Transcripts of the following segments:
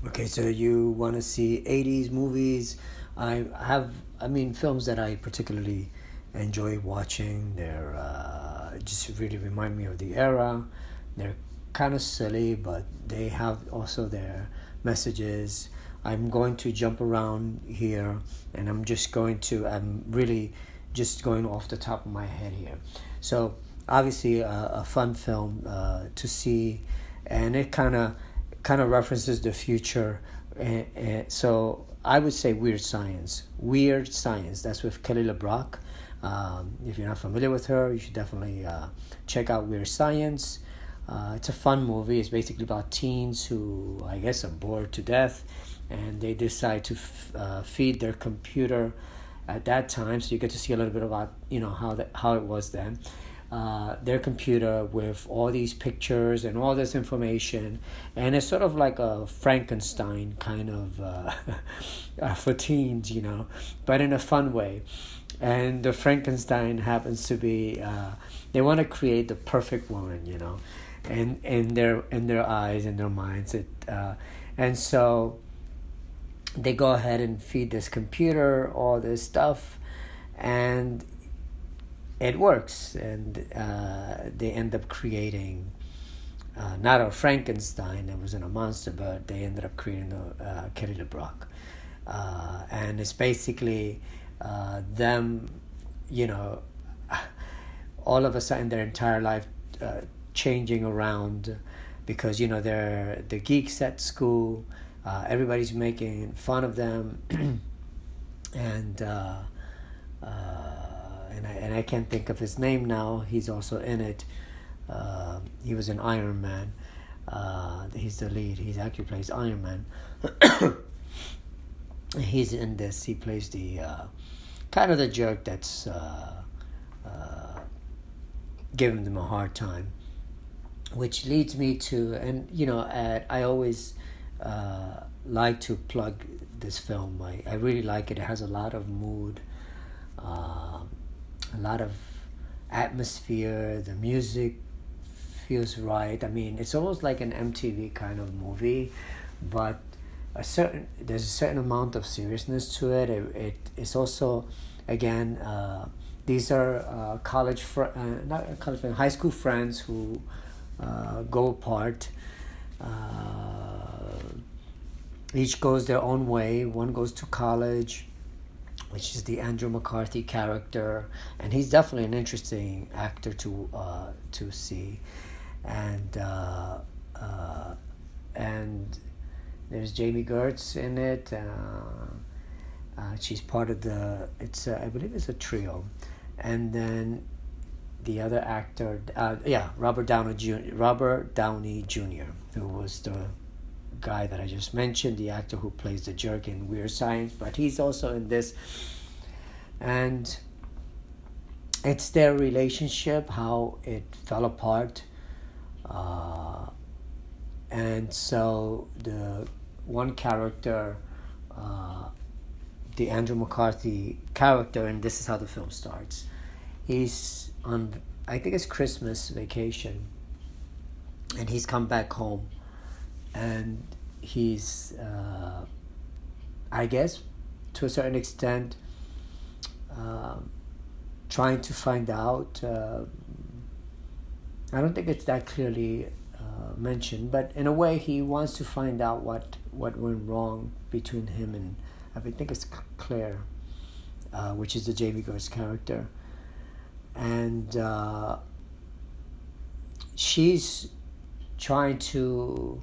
Okay, so you want to see 80s movies. Films that I particularly enjoy watching. They're just really remind me of the era. They're kind of silly, but they have also their messages. I'm going to jump around here, and I'm really just going off the top of my head here. So, obviously, a fun film to see, and it kind of references the future. So I would say Weird Science. Weird Science. That's with Kelly LeBrock. If you're not familiar with her, you should definitely check out Weird Science. It's a fun movie. It's basically about teens who, I guess, are bored to death, and they decide to feed their computer at that time. So you get to see a little bit about how it was then. Their computer with all these pictures and all this information, and it's sort of like a Frankenstein kind of for teens, but in a fun way. And the Frankenstein happens to be they want to create the perfect woman, and in their eyes and their minds. And so they go ahead and feed this computer all this stuff, and it works, and they end up creating not a Frankenstein that wasn't a monster, but they ended up creating a Kelly LeBrock, and it's basically them, all of a sudden their entire life changing around, because they're the geeks at school. Everybody's making fun of them, and. And I can't think of his name now. He's also in it. He was in Iron Man. He's the lead. He actually plays Iron Man. He's in this. He plays the kind of the jerk that's giving them a hard time. Which leads me to, and I always like to plug this film. I really like it. It has a lot of mood. A lot of atmosphere. The music feels right. It's almost like an MTV kind of movie, but there's a certain amount of seriousness to it. It's also, again, these are not college friends, high school friends who go apart. Each goes their own way. One goes to college, which is the Andrew McCarthy character, and he's definitely an interesting actor to see, and there's Jamie Gertz in it. She's part of I believe it's a trio, and then the other actor, Robert Downey Jr., who was the guy that I just mentioned, the actor who plays the jerk in Weird Science, but he's also in this. And it's their relationship, how it fell apart. And so the one character, the Andrew McCarthy character, and this is how the film starts. He's on, I think it's Christmas vacation, and he's come back home, and he's I guess to a certain extent trying to find out, I don't think it's that clearly mentioned, but in a way he wants to find out what went wrong between him and, I think it's Claire, which is the Jamie Gertz character, and she's trying to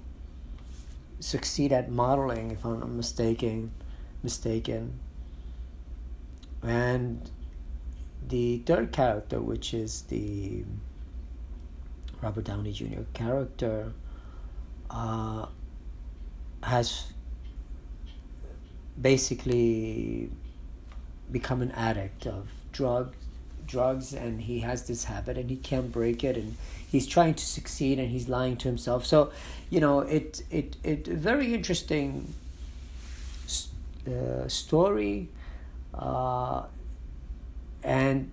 succeed at modeling, if I'm not mistaken. And the third character, which is the Robert Downey Jr. character, has basically become an addict of drugs, and he has this habit and he can't break it, and he's trying to succeed and he's lying to himself. So it very interesting story, and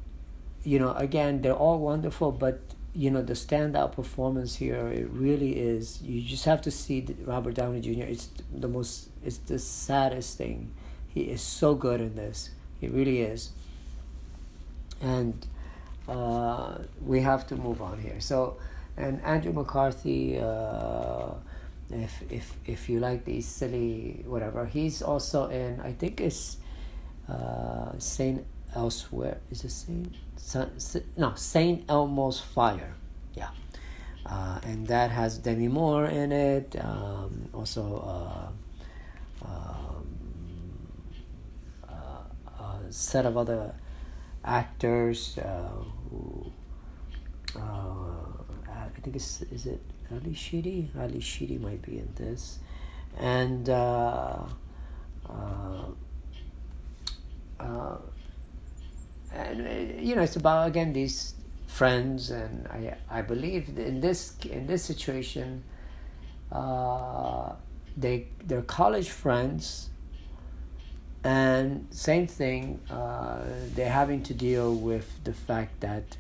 again, they're all wonderful, but the standout performance here, it really is. You just have to see Robert Downey Jr. It's the saddest thing. He is so good in this. He really is. And we have to move on here. So, and Andrew McCarthy, if you like these silly whatever, he's also in, I think it's Saint Elsewhere. Is it Saint Elmo's Fire? Yeah. And that has Demi Moore in it. Also a set of other actors who I think is it Ali Sheedy? Ali Sheedy might be in this, and it's about, again, these friends, and I believe in this situation, they're college friends, and same thing, they're having to deal with the fact that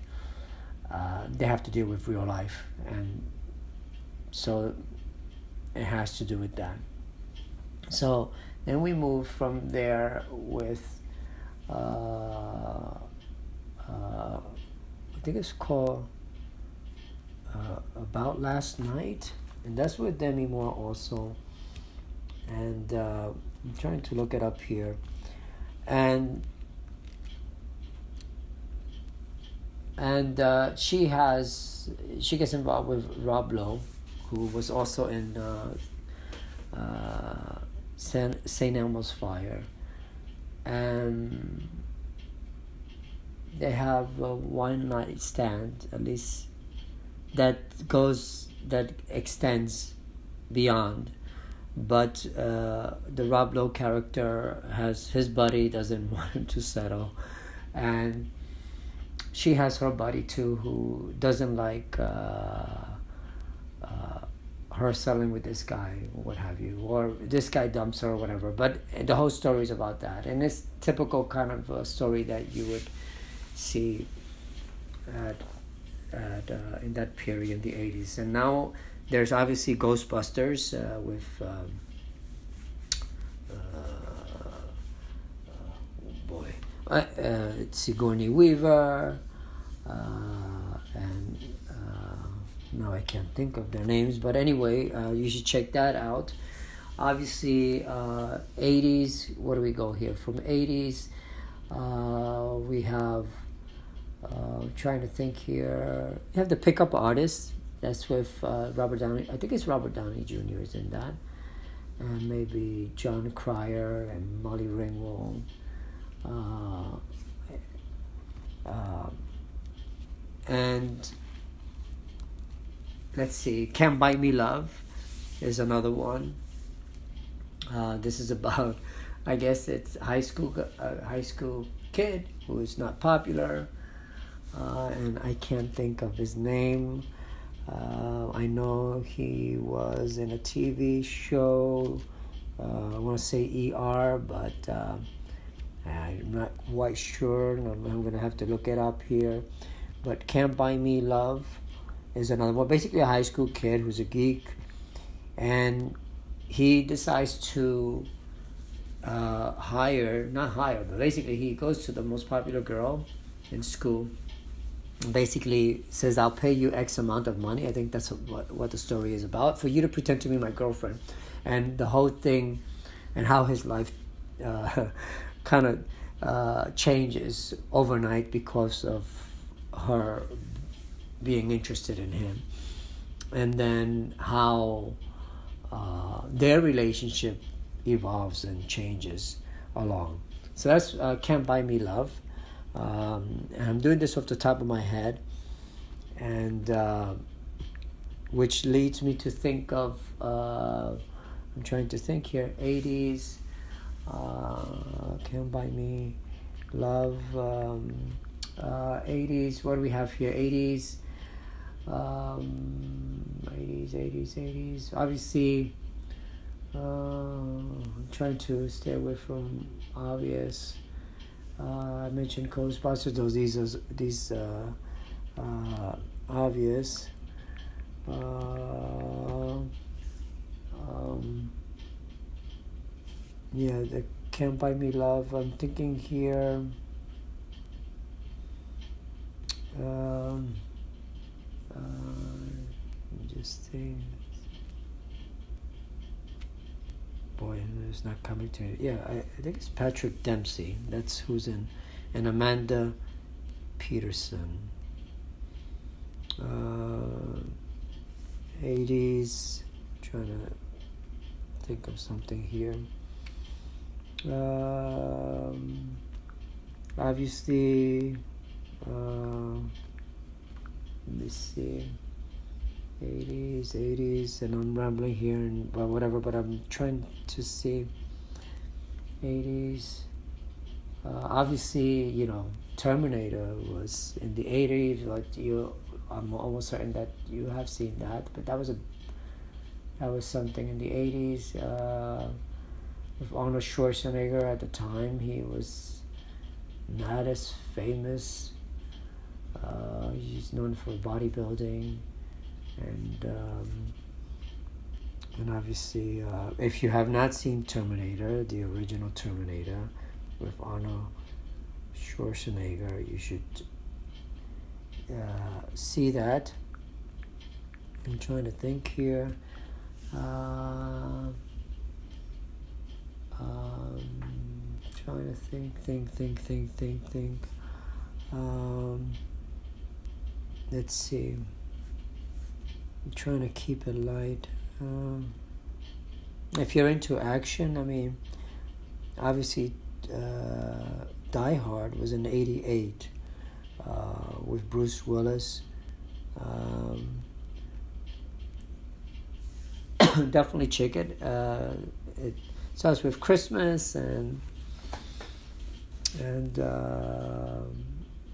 they have to deal with real life, and so it has to do with that. So then we move from there with I think it's called About Last Night, and that's with Demi Moore also, and I'm trying to look it up here, and she gets involved with Rob Lowe, who was also in St. Elmo's Fire, and they have a one night stand, at least that extends beyond, but the Rob Lowe character has his buddy doesn't want him to settle, and she has her buddy too who doesn't like her settling with this guy or what have you, or this guy dumps her or whatever. But the whole story is about that, and it's typical kind of a story that you would see at in that period in the 80s. And now there's obviously Ghostbusters with Sigourney Weaver, and now I can't think of their names, but anyway, you should check that out. Obviously 80s, where do we go here? From 80s, we have trying to think here, you have The Pickup Artist, that's with Robert Downey, I think it's Robert Downey Jr. is in that, and maybe John Cryer and Molly Ringwald. And let's see, Can't Buy Me Love is another one. This is about, I guess it's high school kid who is not popular, and I can't think of his name. I know he was in a TV show, I want to say ER, but I'm not quite sure. I'm going to have to look it up here. But Can't Buy Me Love is another one. Basically a high school kid who's a geek, and he decides to but basically he goes to the most popular girl in school, and basically says, I'll pay you X amount of money. I think that's what the story is about, for you to pretend to be my girlfriend. And the whole thing, and how his life kind of changes overnight because of her being interested in him, and then how their relationship evolves and changes along. So that's Can't Buy Me Love, and I'm doing this off the top of my head, and which leads me to think of I'm trying to think here, 80s, Can't Buy Me Love, 80s, what do we have here? 80s, 80s. Obviously, I'm trying to stay away from obvious. I mentioned Ghostbusters. These obvious. Uh, um, yeah, the Can't Buy Me Love. I'm thinking here. Um, just think. Boy, it's not coming to me. Yeah, I think it's Patrick Dempsey. That's who's in, and Amanda Peterson. 80s. Trying to think of something here. Obviously, let me see. 80s, and I'm rambling here and whatever, but I'm trying to see 80s. Obviously, Terminator was in the 80s, but I'm almost certain that you have seen that, but that was something in the 80s. With Arnold Schwarzenegger at the time, he was not as famous. He's known for bodybuilding. And obviously, if you have not seen Terminator, the original Terminator with Arnold Schwarzenegger, you should see that. I'm trying to think here. Trying to think. Let's see. I'm trying to keep it light. If you're into action, I mean, obviously, Die Hard was in '88 with Bruce Willis. Definitely check it. It starts with Christmas and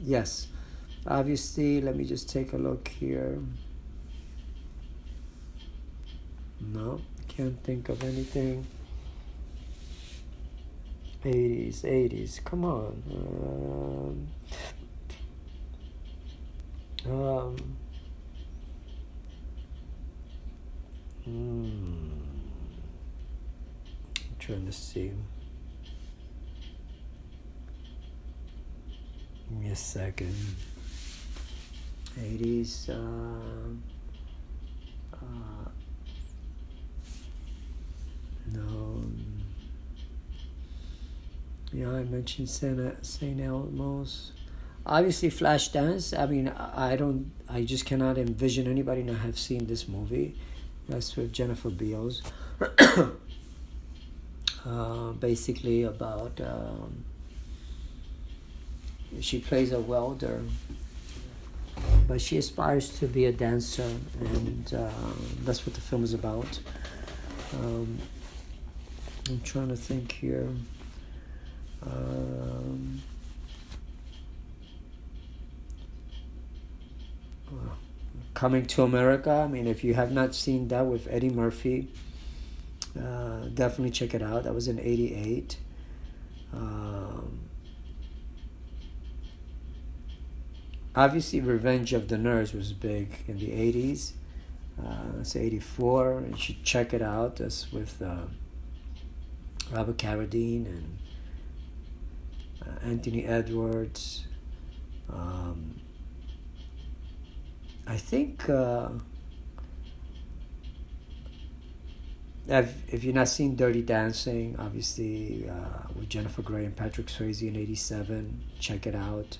yes, obviously. Let me just take a look here. No, can't think of anything. 80s. Come on. I'm trying to see. Give me a second. 80s. No. Yeah, I mentioned St. Elmo's. Obviously, Flashdance. I mean, I just cannot envision anybody not have seen this movie. That's with Jennifer Beals. Basically about she plays a welder, but she aspires to be a dancer, and that's what the film is about. I'm trying to think here. Coming to America. I mean, if you have not seen that with Eddie Murphy, definitely check it out. That was in '88. Obviously, Revenge of the Nerds was big in the '80s. It's '84. You should check it out. That's with Robert Carradine and Anthony Edwards. I think if you've not seen Dirty Dancing, obviously with Jennifer Grey and Patrick Swayze in '87, check it out.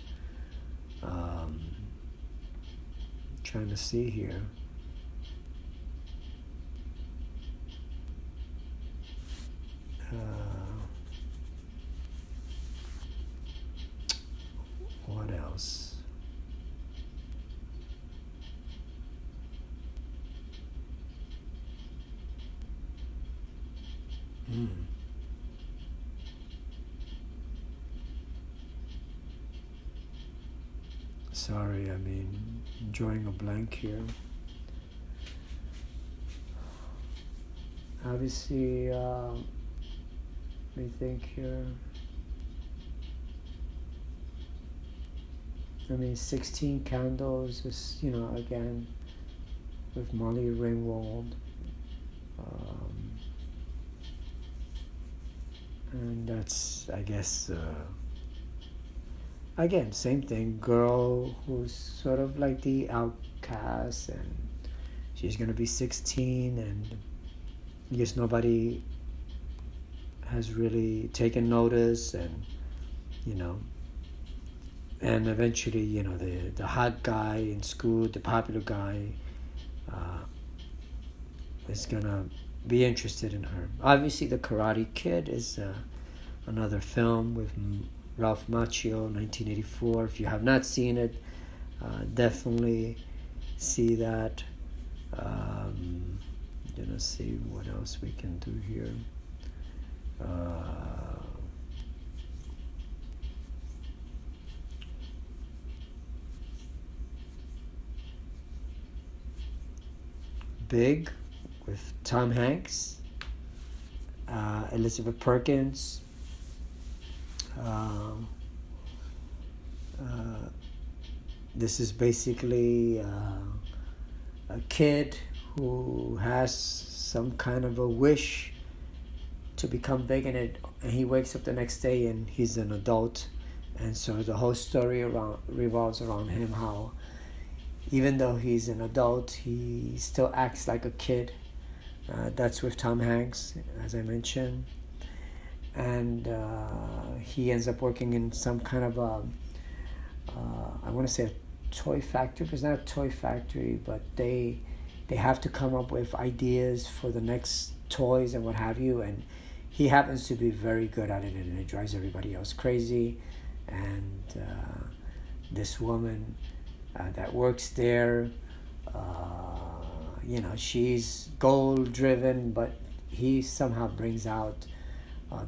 Trying to see here. What else? Sorry, I mean, drawing a blank here. Obviously, let me think here. I mean, 16 Candles is, again, with Molly Ringwald. And that's, I guess, again, same thing. Girl who's sort of like the outcast, and she's gonna be 16, and I guess nobody has really taken notice, and and eventually, the hot guy in school, the popular guy, is gonna be interested in her. Obviously, The Karate Kid is another film with Ralph Macchio, 1984. If you have not seen it, definitely see that. Gonna see what else we can do here. Big with Tom Hanks, Elizabeth Perkins. This is basically a kid who has some kind of a wish to become big, and he wakes up the next day and he's an adult, and so the whole story revolves around him, how even though he's an adult, he still acts like a kid. That's with Tom Hanks, as I mentioned. And he ends up working in some kind of I want to say a toy factory, but it's not a toy factory, but they have to come up with ideas for the next toys and what have you, and he happens to be very good at it, and it drives everybody else crazy. And this woman that works there, she's goal driven, but he somehow brings out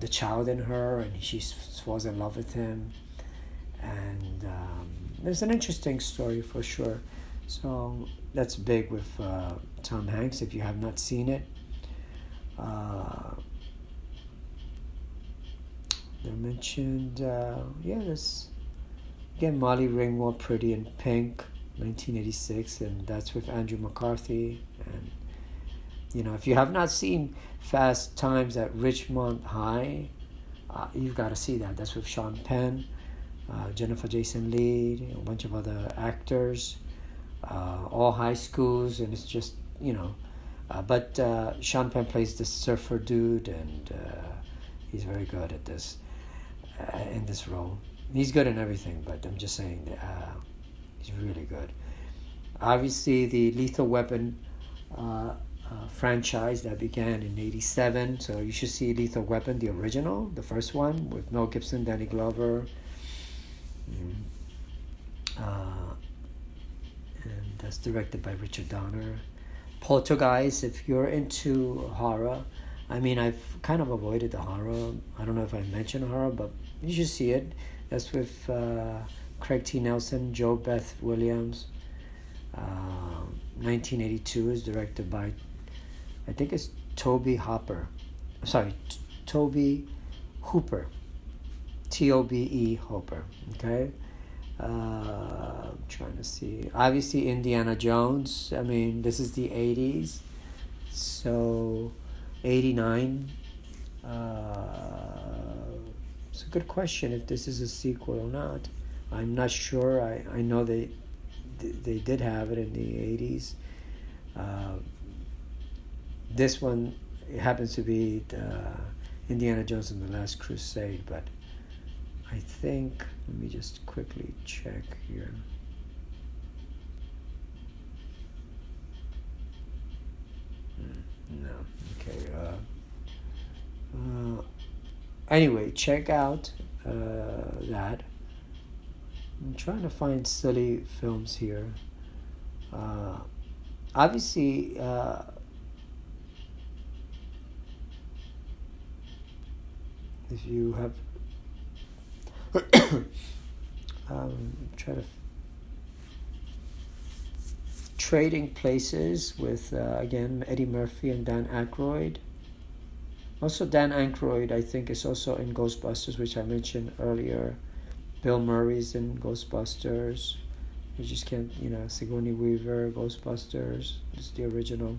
the child in her, and she falls in love with him. And there's an interesting story for sure. So that's Big with Tom Hanks, if you have not seen it. They mentioned, this again, Molly Ringwald, Pretty in Pink, 1986, and that's with Andrew McCarthy. And if you have not seen Fast Times at Ridgemont High, you've got to see that. That's with Sean Penn, Jennifer Jason Leigh, a bunch of other actors, all high schools, and it's just but Sean Penn plays this surfer dude, and he's very good at this in this role. He's good in everything, but I'm just saying he's really good. Obviously, the Lethal Weapon franchise that began in '87, so you should see Lethal Weapon, the original, the first one, with Mel Gibson, Danny Glover, and that's directed by Richard Donner. Poltergeist, if you're into horror, I mean, I've kind of avoided the horror. I don't know if I mentioned horror, but you should see it. That's with Craig T. Nelson, Joe Beth Williams. 1982 is directed by, I think it's Toby Hooper. Tobe Hooper. Tobe Hooper. Okay. I'm trying to see. Obviously, Indiana Jones. I mean, this is the 80s. So, 89. It's a good question if this is a sequel or not. I'm not sure. I know they did have it in the 80s. This one, it happens to be Indiana Jones and the Last Crusade, but I think, let me just quickly check here. No, okay. Anyway, check out that. I'm trying to find silly films here. Obviously, if you have try to Trading Places with again Eddie Murphy and Dan Aykroyd. Also, Dan Aykroyd, I think, is also in Ghostbusters, which I mentioned earlier. Bill Murray's in Ghostbusters. You just can't, Sigourney Weaver, Ghostbusters. It's the original.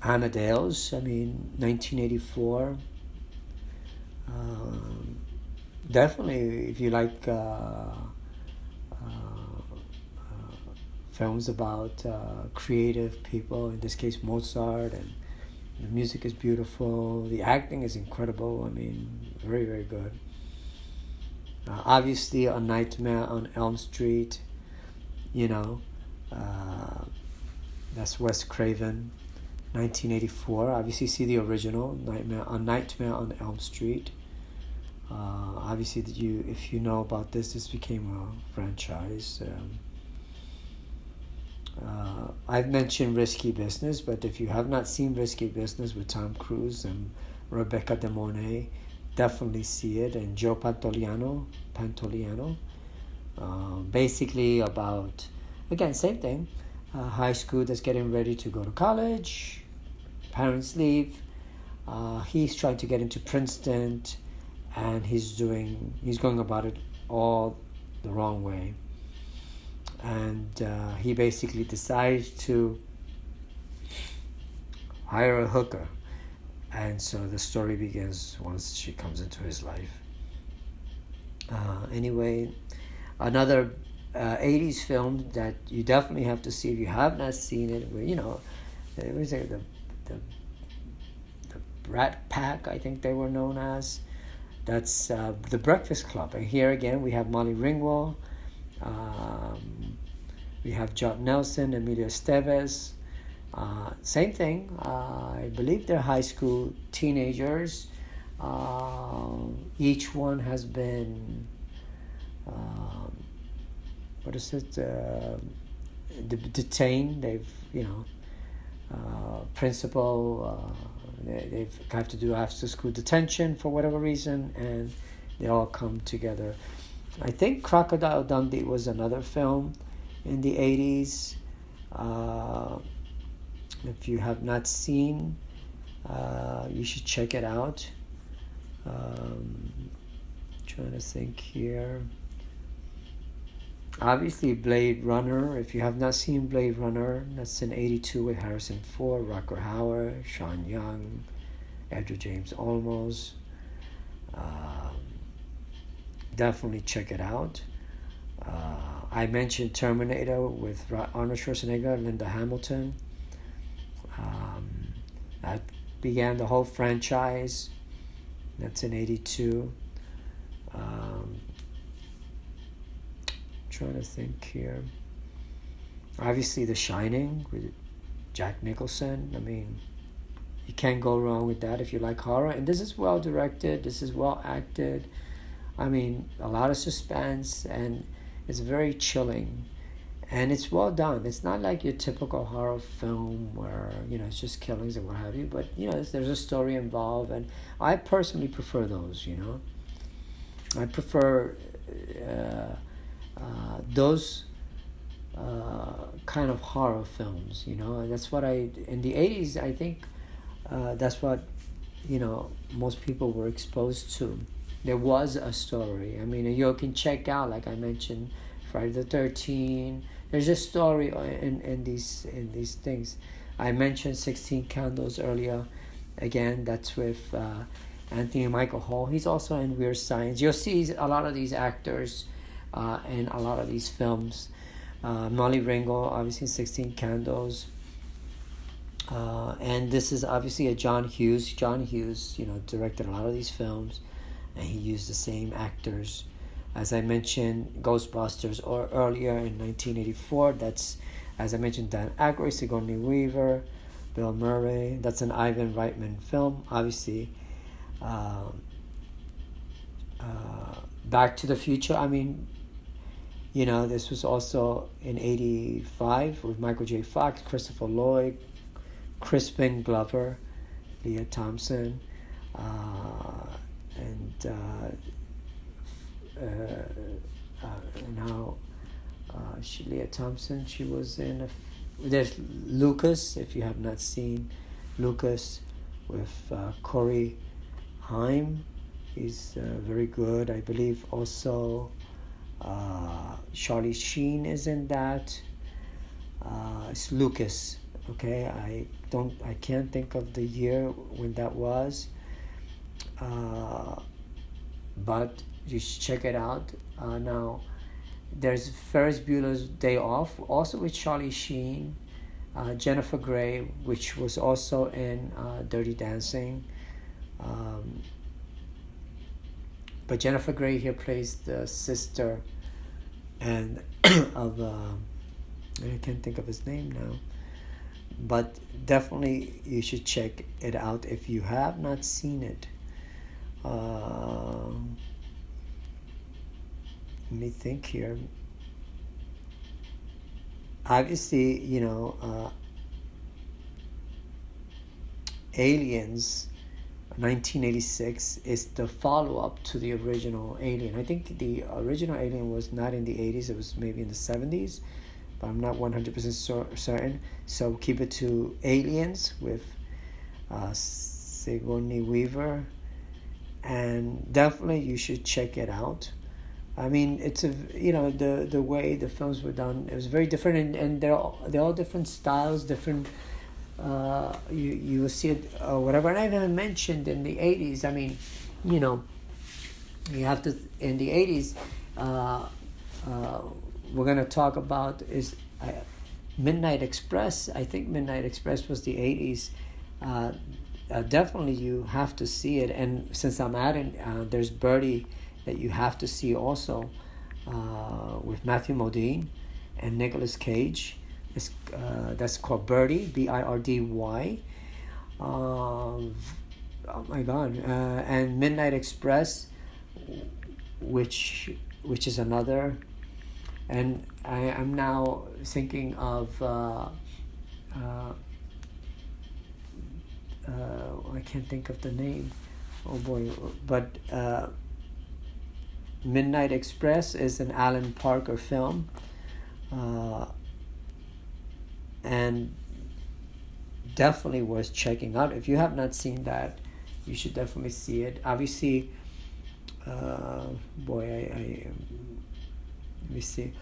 Amadeus, 1984. Definitely, if you like films about creative people, in this case Mozart, and the music is beautiful, the acting is incredible, very, very good. Obviously, A Nightmare on Elm Street, that's Wes Craven, 1984. Obviously, see the original, Nightmare on Elm Street. Obviously, if you know about this became a franchise. I've mentioned Risky Business, but if you have not seen Risky Business with Tom Cruise and Rebecca De Mornay, definitely see it. And Joe Pantoliano, basically about, again, same thing, high school that's getting ready to go to college, parents leave, he's trying to get into Princeton, and he's going about it all the wrong way. And he basically decides to hire a hooker. And so the story begins once she comes into his life. Anyway, another 80s film that you definitely have to see if you have not seen it, where, it was the Brat Pack, I think they were known as. That's The Breakfast Club. And here again, we have Molly Ringwald. We have Judd Nelson, Emilio Estevez. Same thing. I believe they're high school teenagers. Each one has been, detained. They've, principal, they've have to do after school detention for whatever reason, and they all come together. I think Crocodile Dundee was another film in the 80s. If you have not seen, you should check it out. Trying to think here. Obviously, Blade Runner. If you have not seen Blade Runner, that's in 82 with Harrison Ford, Rutger Hauer, Sean Young, Edward James Olmos. Definitely check it out. I mentioned Terminator with Arnold Schwarzenegger, Linda Hamilton. That began the whole franchise. That's in 82. Trying to think here. Obviously, The Shining with Jack Nicholson. You can't go wrong with that if you like horror. And this is well directed. This is well acted. A lot of suspense, and it's very chilling. And it's well done. It's not like your typical horror film where, it's just killings and what have you. But, there's a story involved. And I personally prefer those, I prefer those kind of horror films, And that's what in the 80s, I think that's what, most people were exposed to. There was a story. You can check out, like I mentioned, Friday the 13th. There's a story in these things. I mentioned 16 Candles earlier. Again, that's with Anthony Michael Hall. He's also in Weird Science. You'll see a lot of these actors in a lot of these films. Molly Ringwald, obviously 16 Candles. And this is obviously a John Hughes. John Hughes, directed a lot of these films, and he used the same actors. As I mentioned, Ghostbusters, or earlier in 1984, that's, as I mentioned, Dan Aykroyd, Sigourney Weaver, Bill Murray. That's an Ivan Reitman film, obviously. Back to the Future, this was also in 85 with Michael J. Fox, Christopher Lloyd, Crispin Glover, Leah Thompson, Leah Thompson, she was in there's Lucas, if you have not seen Lucas with Corey Haim. He's very good. I believe also Charlie Sheen is in that. It's Lucas. Okay, I can't think of the year when that was, but you should check it out. Now, there's Ferris Bueller's Day Off, also with Charlie Sheen, Jennifer Grey, which was also in Dirty Dancing. But Jennifer Grey here plays the sister, and of I can't think of his name now. But definitely you should check it out if you have not seen it. Let me think here. Obviously, Aliens 1986 is the follow-up to the original Alien. I think the original Alien was not in the 80s, it was maybe in the 70s, but I'm not 100% certain. So keep it to Aliens with Sigourney Weaver, and definitely you should check it out. I mean, it's the way the films were done, it was very different, and they're all different styles, different. You will see it whatever. And I even mentioned in the 80s. I mean, you have to in the 80s. We're gonna talk about is Midnight Express. I think Midnight Express was the 80s. Definitely you have to see it. And since I'm adding, there's Birdie that you have to see also, with Matthew Modine and Nicolas Cage. That's called Birdie, Birdy. Oh my God! And Midnight Express, which is another. And I'm now thinking of I can't think of the name. Oh boy! But Midnight Express is an Alan Parker film. And definitely worth checking out. If you have not seen that, you should definitely see it. Obviously, let me see.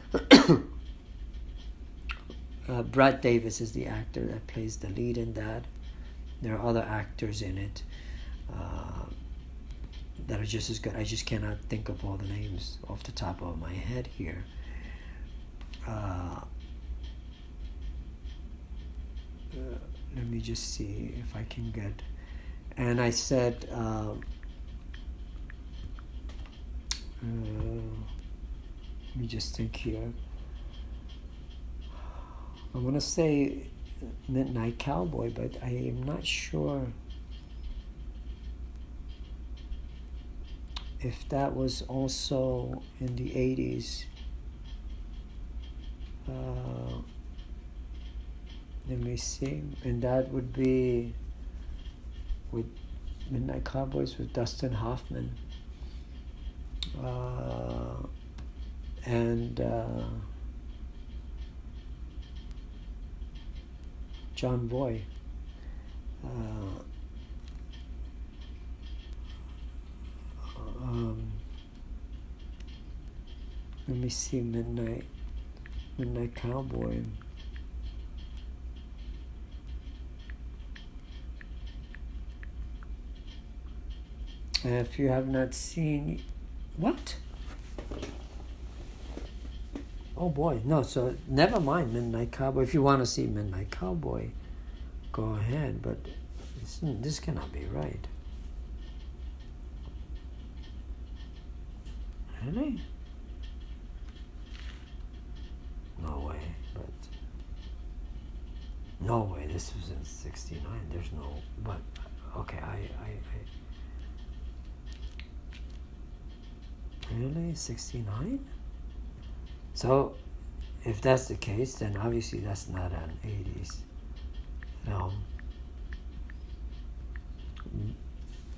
Brad Davis is the actor that plays the lead in that. There are other actors in it that are just as good. I just cannot think of all the names off the top of my head here. Let me just see if I can get. And I said, let me just think here. I'm gonna say Midnight Cowboy, but I am not sure if that was also in the 80s. Let me see, and that would be with Midnight Cowboys with Dustin Hoffman, and John Boy. Let me see, Midnight Cowboy. If you have not seen, what? Oh boy, no. So never mind Midnight Cowboy. If you want to see Midnight Cowboy, go ahead. But this cannot be right. Really? No way. But no way. This was in '69. There's no. But okay. I Really? 69? So, if that's the case, then obviously that's not an 80s film.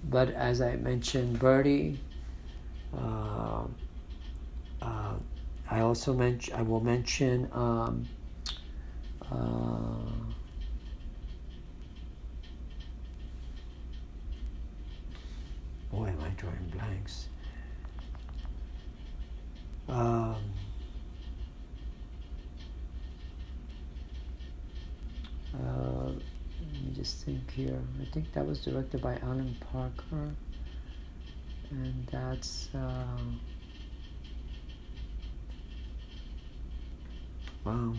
But as I mentioned, Birdie, I will mention just think here. I think that was directed by Alan Parker, and that's wow.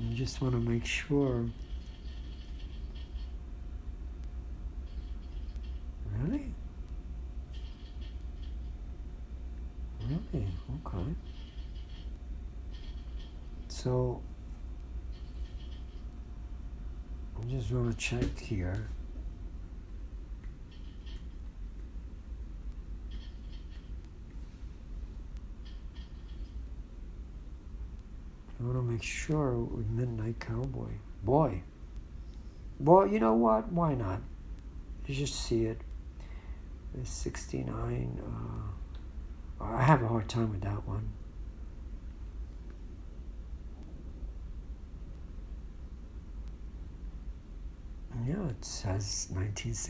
I just want to make sure. Really? Really? Okay. So I'm just going to check here. I want to make sure with Midnight Cowboy. Boy. Well, you know what? Why not? You just see it. It's 69. I have a hard time with that one. Yeah, it says 1960.